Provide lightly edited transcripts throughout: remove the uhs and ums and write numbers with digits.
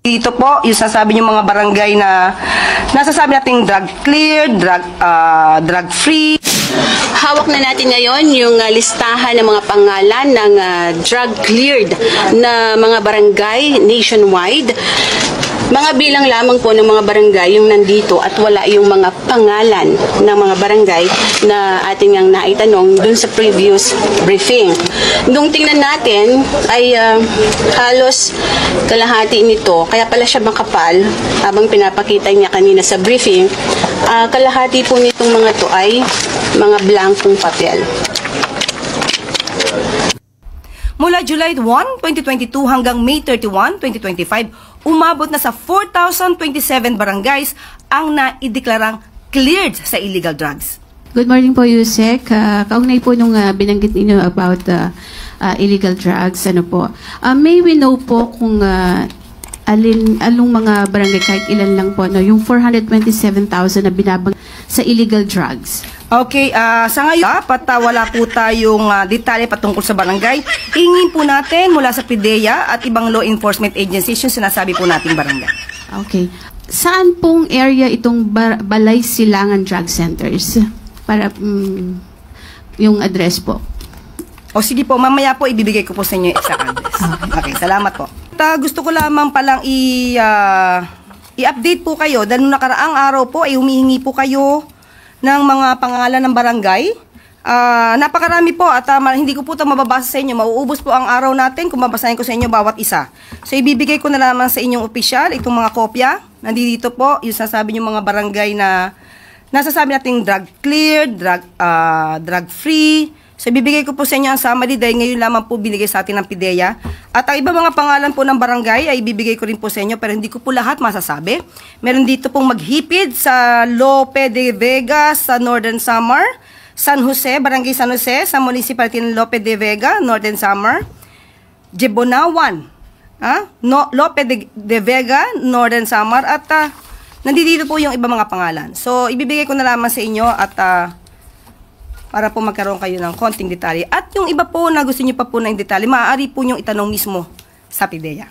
Dito po, yung sasabi niyo mga barangay na nasasabi nating drug clear, drug free. Hawak na natin ngayon yung listahan ng mga pangalan ng drug cleared na mga barangay nationwide. Mga bilang lamang po ng mga barangay yung nandito at wala yung mga pangalan ng mga barangay na ating ang naitanong dun sa previous briefing. Nung tingnan natin ay halos kalahati nito, kaya pala siya makapal habang pinapakita niya kanina sa briefing, kalahati po nitong mga to ay mga blankong papel. Mula July 1, 2022 hanggang May 31, 2025, umabot na sa 4,027 barangays ang naideklarang cleared sa illegal drugs. Good morning po, Yusek. Kaugnay po nung binanggit ninyo about illegal drugs, ano po. May we know po kung along mga barangay, kahit ilan lang po, no, yung 427,000 na binabang sa illegal drugs. Okay, sa ngayon, dapat wala po tayong detalye patungkol sa barangay. Hingin po natin mula sa PIDEA at ibang law enforcement agencies yung sinasabi po nating barangay. Okay. Saan pong area itong Balay Silangan Drug Centers? Para yung address po. O sige po, mamaya po ibibigay ko po sa inyo yung exact address. Okay, salamat po. Gusto ko lamang palang i-update po kayo dahil nung nakaraang araw po ay humihingi po kayo ng mga pangalan ng barangay. Napakarami po at hindi ko po ito mababasa sa inyo. Mauubos po ang araw natin kung babasahin ko sa inyo bawat isa. So ibibigay ko na lamang sa inyong opisyal itong mga kopya. Nandito po yung sasabi niyo mga barangay na nasasabi nating drug clear, drug free. So ibibigay ko po sa inyo ang summary dahil ngayon lamang po binigay sa atin ng PIDEA. At ang iba mga pangalan po ng barangay ay ibibigay ko rin po sa inyo pero hindi ko po lahat masasabi. Meron dito pong Maghipid sa Lope de Vega sa Northern Samar, San Jose, Barangay San Jose sa Municipality ng Lope de Vega, Northern Samar, Jebonawan, Lope de Vega, Northern Samar at nandito po yung iba mga pangalan. So ibibigay ko na lamang sa inyo at para po magkaroon kayo ng konting detalye. At yung iba po na gusto niyo pa po ng detalye, maaari po niyong itanong mismo sa PIDEA.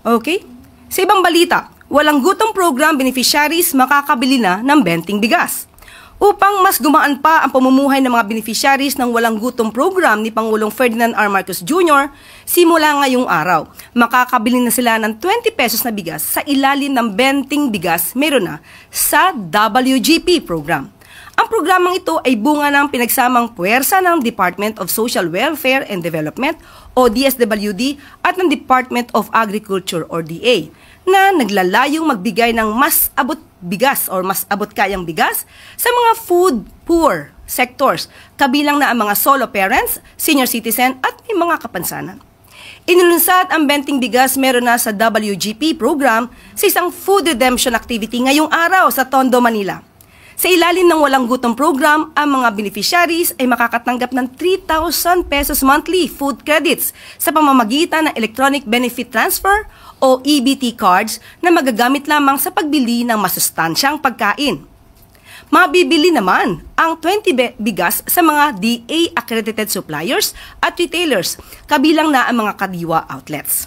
Okay? Sa ibang balita, walang gutom program beneficiaries makakabili na ng benting bigas. Upang mas gumaan pa ang pamumuhay ng mga beneficiaries ng walang gutom program ni Pangulong Ferdinand R. Marcos Jr., simula ngayong araw, makakabili na sila ng 20 pesos na bigas sa ilalim ng benting bigas meron na sa WGP program. Ang programang ito ay bunga ng pinagsamang puwersa ng Department of Social Welfare and Development o DSWD at ng Department of Agriculture or DA na naglalayong magbigay ng mas abot bigas or mas abot kayang bigas sa mga food poor sectors, kabilang na ang mga solo parents, senior citizen at may mga kapansanan. Inilunsad ang benting bigas meron na sa WGP program sa isang food redemption activity ngayong araw sa Tondo, Manila. Sa ilalim ng walang gutom program, ang mga beneficiaries ay makakatanggap ng 3,000 pesos monthly food credits sa pamamagitan ng Electronic Benefit Transfer o EBT cards na magagamit lamang sa pagbili ng masustansyang pagkain. Mabibili naman ang 20 bigas sa mga DA-accredited suppliers at retailers, kabilang na ang mga kadiwa outlets.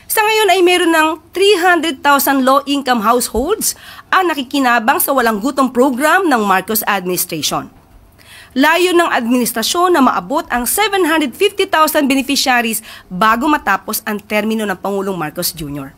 Sa ngayon ay meron ng 300,000 low-income households ang nakikinabang sa walang gutom program ng Marcos administration. Layo ng administrasyon na maabot ang 750,000 beneficiaries bago matapos ang termino ng Pangulong Marcos Jr.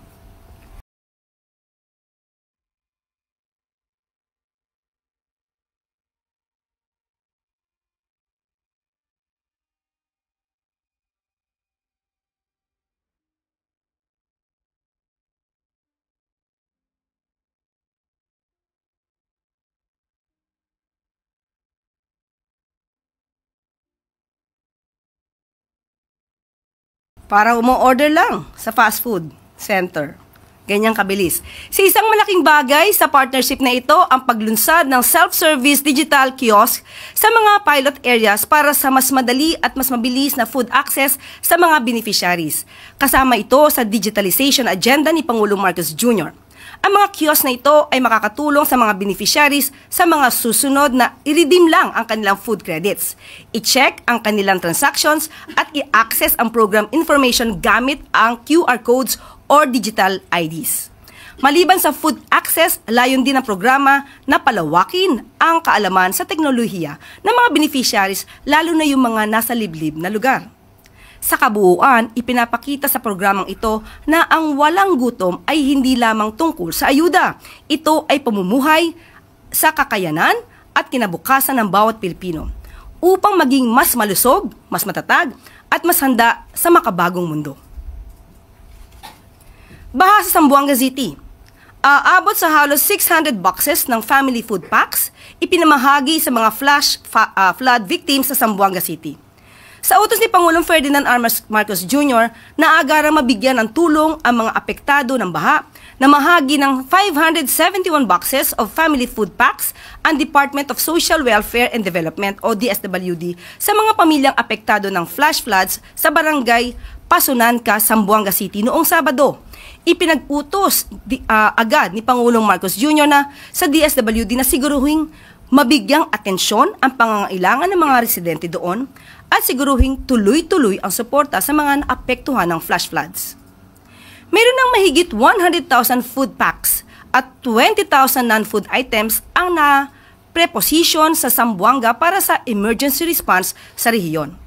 Para umo-order lang sa fast food center. Ganyang kabilis. Sa isang malaking bagay sa partnership na ito, ang paglunsad ng self-service digital kiosk sa mga pilot areas para sa mas madali at mas mabilis na food access sa mga beneficiaries. Kasama ito sa digitalization agenda ni Pangulong Marcos Jr. Ang mga kiosk na ito ay makakatulong sa mga beneficiaries sa mga susunod na i-redeem lang ang kanilang food credits, i-check ang kanilang transactions at i-access ang program information gamit ang QR codes or digital IDs. Maliban sa food access, layon din ang programa na palawakin ang kaalaman sa teknolohiya ng mga beneficiaries, lalo na yung mga nasa liblib na lugar. Sa kabuuan, ipinapakita sa programang ito na ang walang gutom ay hindi lamang tungkol sa ayuda. Ito ay pamumuhay sa kakayanan at kinabukasan ng bawat Pilipino upang maging mas malusog, mas matatag, at mas handa sa makabagong mundo. Baha sa Zamboanga City. Aabot sa halos 600 boxes ng family food packs ipinamahagi sa mga flood victims sa Zamboanga City. Sa utos ni Pangulong Ferdinand R. Marcos Jr. na agarang mabigyan ng tulong ang mga apektado ng baha, na mahagi ng 571 boxes of family food packs ang Department of Social Welfare and Development o DSWD sa mga pamilyang apektado ng flash floods sa barangay Pasunanca, Zamboanga City noong Sabado. Ipinag-utos agad ni Pangulong Marcos Jr. na sa DSWD na siguruhing mabigyang atensyon ang pangangailangan ng mga residente doon at siguruhing tuloy-tuloy ang suporta sa mga naapektuhan ng flash floods. Mayroon ng mahigit 100,000 food packs at 20,000 non-food items ang na-preposition sa Zamboanga para sa emergency response sa rehiyon.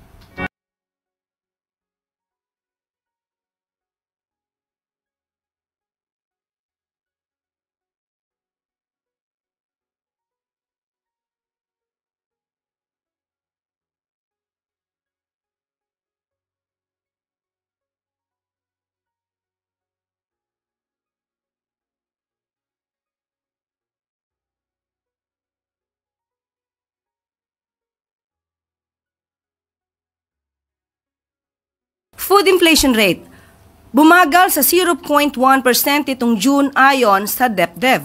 Food inflation rate. Bumagal sa 0.1% itong June ayon sa DepDev.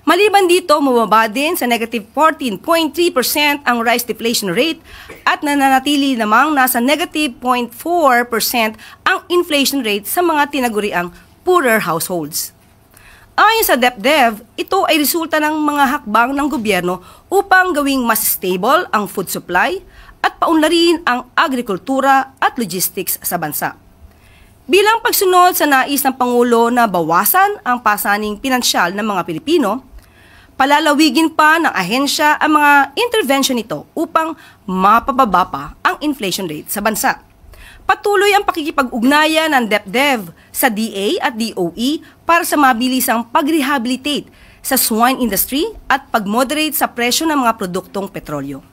Maliban dito, mababa din sa negative 14.3% ang rice deflation rate at nananatili namang nasa negative 0.4% ang inflation rate sa mga tinaguriang poorer households. Ayon sa DepDev, ito ay resulta ng mga hakbang ng gobyerno upang gawing mas stable ang food supply at paunlarin ang agrikultura at logistics sa bansa. Bilang pagsunod sa nais ng Pangulo na bawasan ang pasaning pinansyal ng mga Pilipino, palalawigin pa ng ahensya ang mga intervention nito upang mapababa pa ang inflation rate sa bansa. Patuloy ang pakikipag-ugnayan ng DepDev sa DA at DOE para sa mabilisang pag-rehabilitate sa swine industry at pag-moderate sa presyo ng mga produktong petrolyo.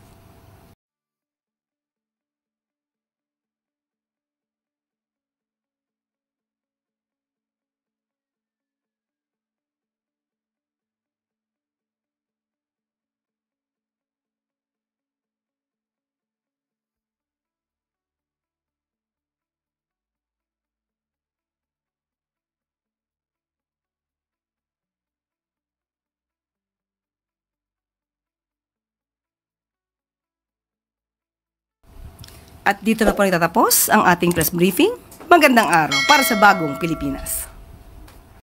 At dito na po nagtatapos ang ating press briefing. Magandang araw para sa bagong Pilipinas.